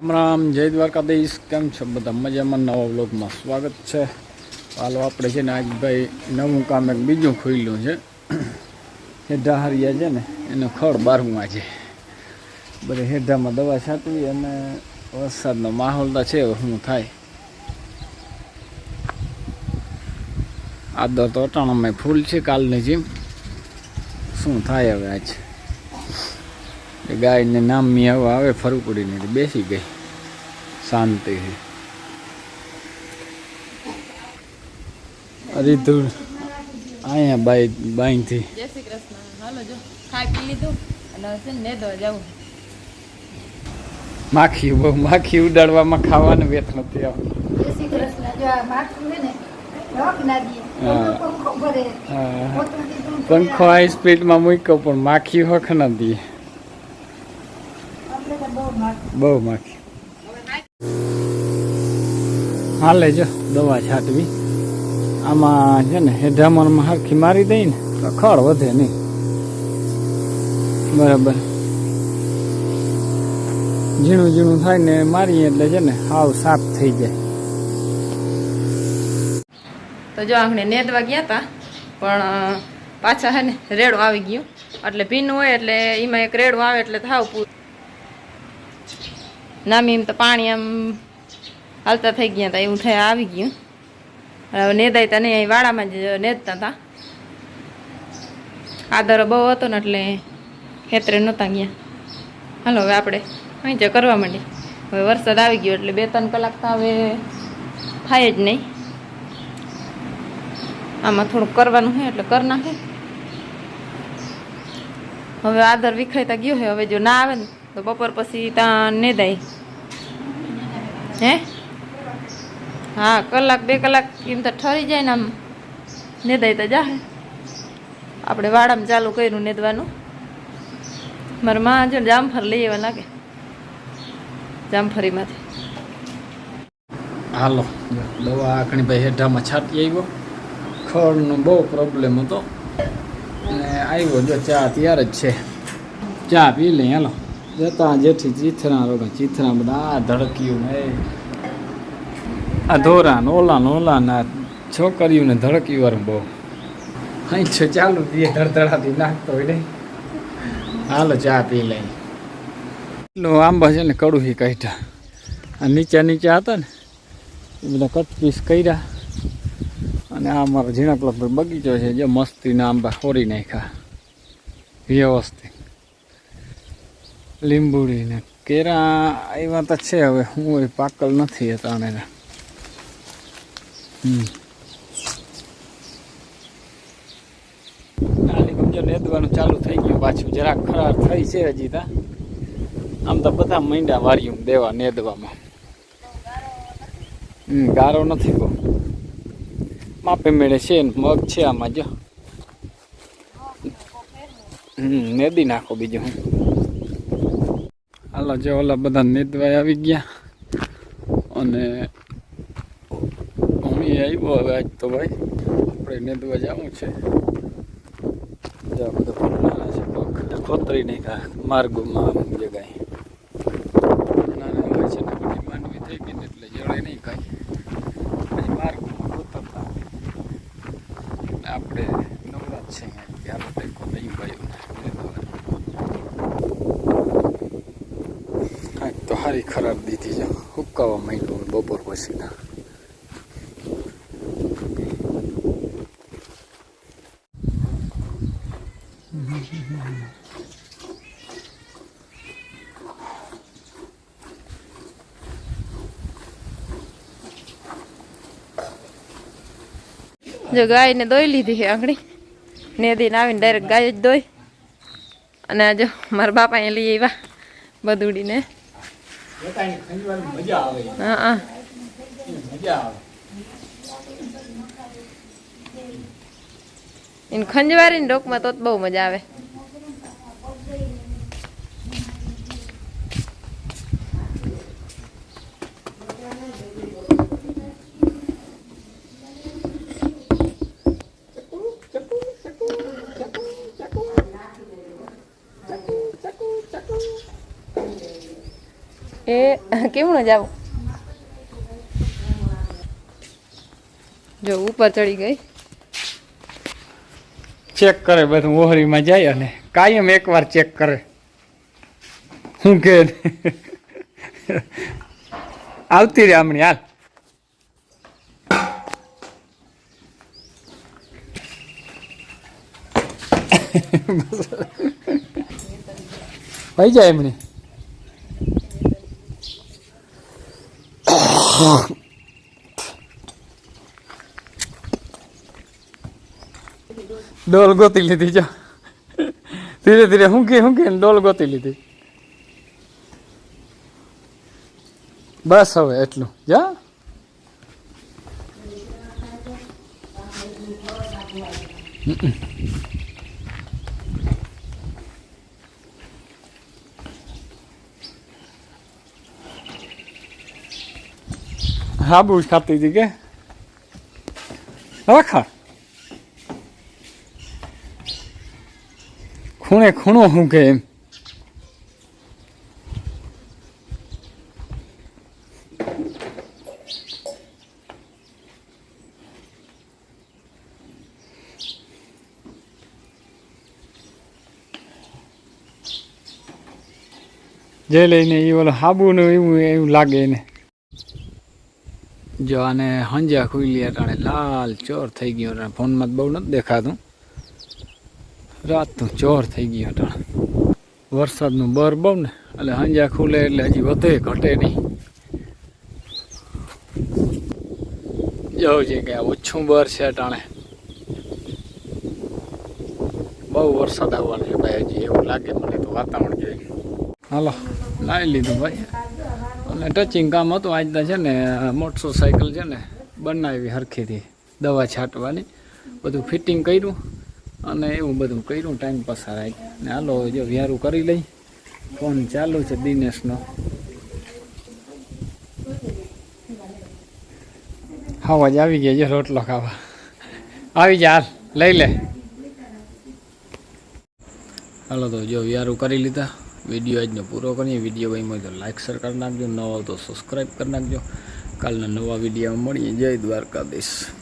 રામ રામ, જય દ્વારકાધીશ. કેમ છો બધા? મજામાં. નવા વ્લોગમાં સ્વાગત છે. હાલો આપણે છે ને આજ ભાઈ નવું કામ એક બીજું ખુલ્યું છે. હેઢા હરિયા છે ને એનું ખડ બારવું આજે બધે હેઢામાં દવા છાંટવી અને વરસાદનો માહોલ તો છે. શું થાય આદર તો અટાણામાં ફૂલ છે કાલની જેમ. શું થાય હવે આજ ગાયને નામની હવે આવે ફરકુડીને બેસી ગઈ શાંતિથી. રીધું અહીંયા બાઈથી જય શ્રી કૃષ્ણ. હાલો જો ખાઈ પી લીધું અને છે ને દવા જવું. માખી ઉડાડવામાં ખાવાનું વેત નથી આવતું. જય શ્રી કૃષ્ણ. જો આ માખું છે ને રોક ના દીએ પંખો ભરે પંખો હાઈ સ્પીડમાં મૂક્યો પણ માખી હોખ નથી. બહુ માખી હાલે જો દવા છાંટવી. આમાં છે ને હેઢામણમાં હરખી મારી દઈ ને તો ખડ વધે નહીં. બરાબર ઝીણું ઝીણું થાય ને મારીએ એટલે છે ને હાવ સાફ થઈ જાય. તો જો આપણે નેદવા ગયા હતા પણ પાછા હે ને રેડું આવી ગયું. એટલે ભીનું હોય એટલે એમાં એક રેડું આવે એટલે થાવ પૂરું નામી એમ તો પાણી આમ હાલતા થઈ ગયા હતા એવું થયા આવી ગયું. હવે નેદાય તા નહીં, અહીં વાડામાં જ નેદતા હતા. આદરો બહુ હતો ને એટલે ખેતરે નહોતા ગયા. હાલો હવે આપણે અહીં જ કરવા માંડી. હવે વરસાદ આવી ગયો એટલે 2-3 કલાક તો હવે થાય જ નહીં. આમાં થોડુંક કરવાનું છે એટલે કરી નાખે. હવે આદર વિખાઈતા ગયો છે. હવે જો ના આવે ને તો બપોર પછી ત્યાં નેદાય. હે હા, 1-2 કલાક એમ તો ઠરી જાય ને આમ નેદાય તો જાહે. આપણે વાડામાં ચાલુ કર્યું નેદવાનું. મારા માં જો જામફળ લઈ આવવા લાગે જામફળીમાંથી. હાલો દવા આખણી ભાઈ હેઢામાં છાંટી આવ્યો. ખડનો બહુ પ્રોબ્લેમ હતો અને આવ્યો જો ચા તૈયાર જ છે. ચા પી લઈ. હાલો જતા જેથી ચીથરા રોગા ચીથરા બધા આ ધડક્યું ને આ ધોરા ઓલા છોકરીઓને ધડક્યું વાળું બહુ અહીં છે. ચાલુ દીએ ધડધડાથી નાખતો હોય નહીં. હાલો ચા પી લઈ. આંબા છે ને કડું કાઢ્યા. આ નીચા હતા ને એ બધા કટપીસ કર્યા અને આ અમારો ઝીણા બગીચો છે. જે મસ્તીના આંબા ખોરી નાખ્યા વ્યવસ્થિત. લીંબુડી ને કેરા આવ્યા તો છે. હવે હું પાકલ નથી હતા એને. નાની સમજો નેદવાનું ચાલુ થઈ ગયું પાછું. જરાક ખરાબ થઈ છે હજી તા. આમ તો બધા મૈંડા વાર્યું દેવા નેદવામાં. ગારો નથી બહુ. માપે મેળે છે ને મગ છે આમાં જો. નેદી નાખો બીજું હું. હાલો જો ઓલા બધા નેદવાય આવી ગયા અને હું આવ્યો. હવે આજ તો ભાઈ આપણે નેદવા જવું છે. બધા ફૂલના છે પગ ખોતરી નાખ્યા માર્ગોમાં જગાય. નાના હોય છે ને બધી માંડવી થઈ ગઈ ને એટલે જળે નહીં કાંઈ. પછી માર્ગોમાં ખોતરતા આપણે નવરાત છે ત્યારે ટેકો નહીં ભાઈ કાંઈક તો સારી ખરાબ દીધી છે. હુકાવા માંડ્યું બપોર પછીના. જો ગાયને દોઈ લીધી છે આંગળી. નેદીને આવીને ડાયરેક્ટ ગાય જ દોઈ. અને જો મારા બાપા અહીંયા લઈ આવ્યા બધુડીને. હા એને ખંજવારીને ડોકમાં તો બહુ મજા આવે. એ કેવું જાવ જો ઉપર ચડી ગઈ ચેક કરે બધું ઓહરીમાં જાય અને કાયમ એકવાર ચેક કરે શું કે આવતી રે હમણાં હાલ થઈ જાય એમની ડોલ ગોતી લીધી જો ધીરે ધીરે હું કે ડોલ ગોતી લીધી બસ હવે એટલું જા હાબુ ખાતી હતી કે રાખા ખૂણે ખૂણો શું કે એમ જે લઈને એ ઓલો હાબુનું એવું લાગે એને જો આને હંજા ખુલ્લી અટાણે લાલ ચોર થઈ ગયો અટાણે ફોનમાં બહુ નથી દેખાતું રાતનું ચોર થઈ ગયું અટાણે વરસાદનું બર બહુ ને એટલે હંજા ખુલે એટલે હજી વધે ઘટે નહીં જવું છે કે ઓછું બર છે અટાણે બહુ વરસાદ આવવાનો છે ભાઈ હજી એવું લાગે મને તો વાતાવરણ જોઈ હાલો લાવી લીધું ભાઈ અને ટચિંગ કામ હતું આજના છે ને મોટરસાઇકલ છે ને બનાવી હરખીથી દવા છાંટવાની બધું ફિટિંગ કર્યું અને એવું બધું કર્યું ટાઈમ પસાર આવી ને હાલો જો વ્યારું કરી લઈ ફોન ચાલુ છે દિનેશનો ખાવા જ આવી ગયા છે રોટલો ખાવા આવી જા હાલ લઈ લે હાલો તો જો વ્યારું કરી લીધા વિડીયો આજનો પૂરો કરીએ વિડીયો ગમ્યો તો લાઈક શેર કરી નાખજો નવો તો સબસ્ક્રાઈબ કરી નાખજો કાલના નવા વિડીયોમાં મળીએ જય દ્વારકાધીશ